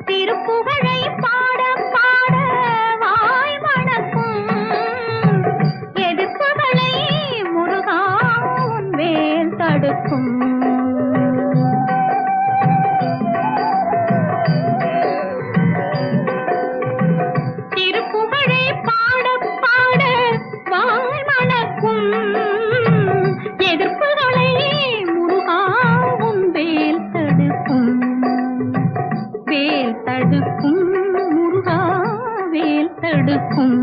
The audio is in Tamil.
திருப்புகழை பாட பாட வாய் மணக்கும் எதிர்ப்புகளை முருகா உன் வேல் தடுக்கும். திருப்புகழை பாட பாட வாய் மணக்கும் எதிர்ப்புகளை முருகா உன் வேல் தடுக்கும். வேல் தடுக்கும் முருகா வேல் தடுக்கும்.